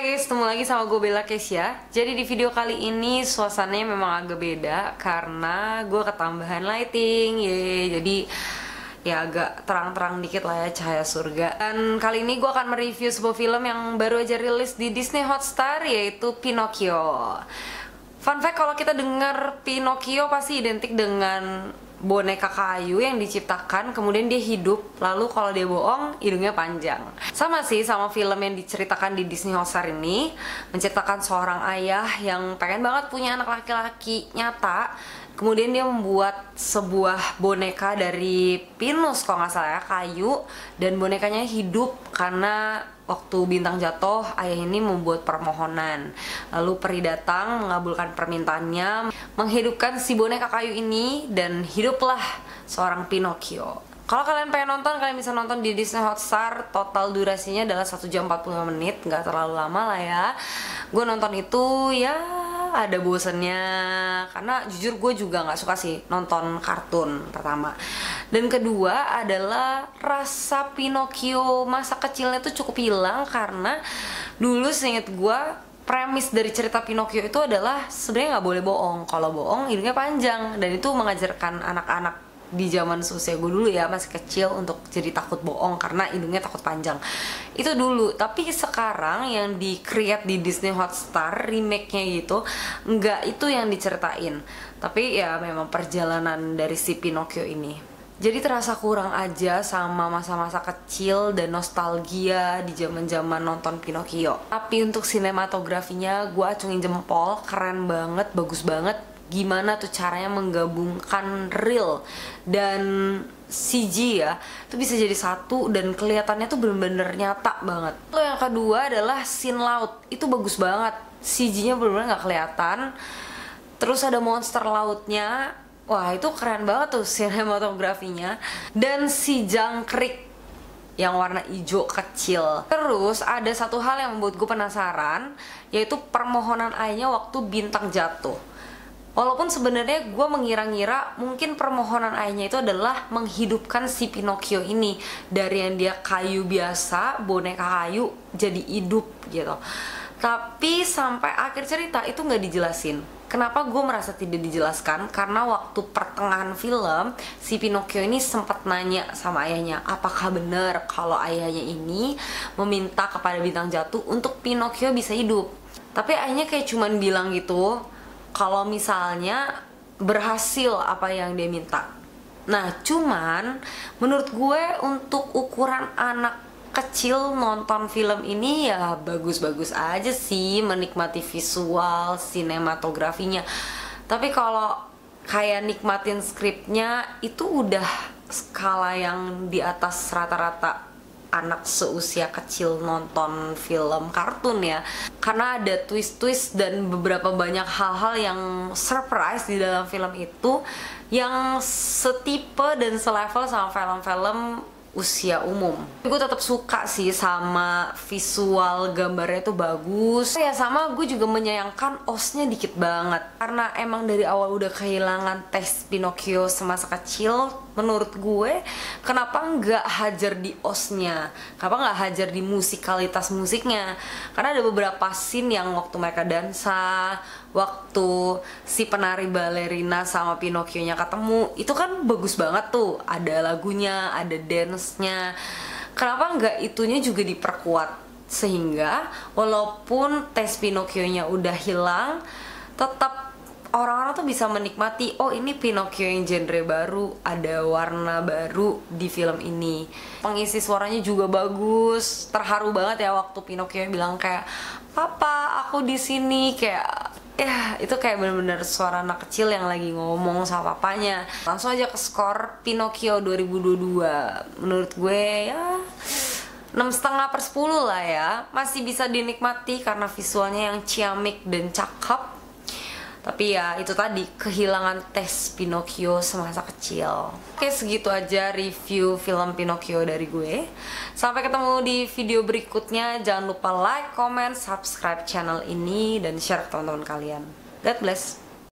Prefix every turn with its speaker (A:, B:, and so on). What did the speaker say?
A: Guys, ketemu lagi sama gue Bella Kesia. Jadi di video kali ini suasananya memang agak beda karena gue ketambahan lighting. Jadi ya agak terang-terang dikit lah ya, cahaya surga. Dan kali ini gue akan mereview sebuah film yang baru aja rilis di Disney Hotstar, yaitu Pinocchio. Fun fact, kalau kita dengar Pinocchio pasti identik dengan boneka kayu yang diciptakan, kemudian dia hidup, lalu kalau dia bohong, hidungnya panjang. Sama sih sama film yang diceritakan di Disney Hotstar ini, menceritakan seorang ayah yang pengen banget punya anak laki-laki nyata. Kemudian dia membuat sebuah boneka dari pinus kalau nggak salah ya, kayu, dan bonekanya hidup karena waktu bintang jatuh, ayah ini membuat permohonan. Lalu peri datang mengabulkan permintaannya, menghidupkan si boneka kayu ini, dan hiduplah seorang Pinocchio. Kalau kalian pengen nonton, kalian bisa nonton di Disney Hotstar. Total durasinya adalah 1 jam 45 menit, nggak terlalu lama lah ya. Gue nonton itu ya ada bosennya, karena jujur gue juga nggak suka sih nonton kartun pertama. Dan kedua adalah rasa Pinocchio masa kecilnya tuh cukup hilang, karena dulu seinget gue premis dari cerita Pinocchio itu adalah sebenarnya nggak boleh bohong. Kalau bohong hidungnya panjang, dan itu mengajarkan anak-anak di zaman seusia gue dulu ya, masih kecil, untuk jadi takut bohong karena hidungnya takut panjang. Itu dulu. Tapi sekarang yang di-create di Disney Hotstar, remake-nya gitu, enggak itu yang diceritain, tapi ya memang perjalanan dari si Pinocchio ini. Jadi terasa kurang aja sama masa-masa kecil dan nostalgia di zaman-zaman nonton Pinocchio. Tapi untuk sinematografinya gue acungin jempol, keren banget, bagus banget. Gimana tuh caranya menggabungkan real dan CG ya, itu bisa jadi satu dan kelihatannya tuh bener-bener nyata banget. Lalu yang kedua adalah scene laut, itu bagus banget, CG-nya bener-bener nggak kelihatan. Terus ada monster lautnya, wah itu keren banget tuh sinematografinya. Dan si jangkrik yang warna hijau kecil. Terus ada satu hal yang membuat gue penasaran, yaitu permohonan ayahnya waktu bintang jatuh. Walaupun sebenarnya gue mengira-ngira mungkin permohonan ayahnya itu adalah menghidupkan si Pinocchio ini dari yang dia kayu biasa, boneka kayu, jadi hidup gitu. Tapi sampai akhir cerita itu nggak dijelasin. Kenapa gue merasa tidak dijelaskan? Karena waktu pertengahan film, si Pinocchio ini sempat nanya sama ayahnya, apakah benar kalau ayahnya ini meminta kepada bintang jatuh untuk Pinocchio bisa hidup. Tapi ayahnya kayak cuman bilang gitu, kalau misalnya berhasil apa yang dia minta. Nah, cuman menurut gue untuk ukuran anak kecil nonton film ini ya bagus-bagus aja sih, menikmati visual, sinematografinya. Tapi kalau kayak nikmatin skripnya itu udah skala yang di atas rata-rata anak seusia kecil nonton film kartun ya, karena ada twist-twist dan beberapa banyak hal-hal yang surprise di dalam film itu yang setipe dan selevel sama film-film usia umum. Gue tetap suka sih sama visual, gambarnya tuh bagus ya. Sama gue juga menyayangkan osnya dikit banget, karena emang dari awal udah kehilangan tes Pinocchio semasa kecil. Menurut gue, kenapa nggak hajar di osnya? Kenapa nggak hajar di musikalitas musiknya? Karena ada beberapa scene yang waktu mereka dansa, waktu si penari balerina sama Pinocchio-nya ketemu, itu kan bagus banget tuh. Ada lagunya, ada dance-nya. Kenapa nggak itunya juga diperkuat? Sehingga walaupun tes Pinocchio-nya udah hilang, tetap orang-orang tuh bisa menikmati, oh ini Pinocchio yang genre baru, ada warna baru di film ini. Pengisi suaranya juga bagus, terharu banget ya waktu Pinocchio bilang kayak, "Papa, aku di sini." Kayak ya itu kayak bener-bener suara anak kecil yang lagi ngomong sama papanya. Langsung aja ke skor Pinocchio 2022. Menurut gue ya 6,5/10 lah ya, masih bisa dinikmati karena visualnya yang ciamik dan cakep. Tapi ya itu tadi, kehilangan tes Pinocchio semasa kecil. Oke, segitu aja review film Pinocchio dari gue. Sampai ketemu di video berikutnya. Jangan lupa like, comment, subscribe channel ini, dan share ke teman-teman kalian. God bless.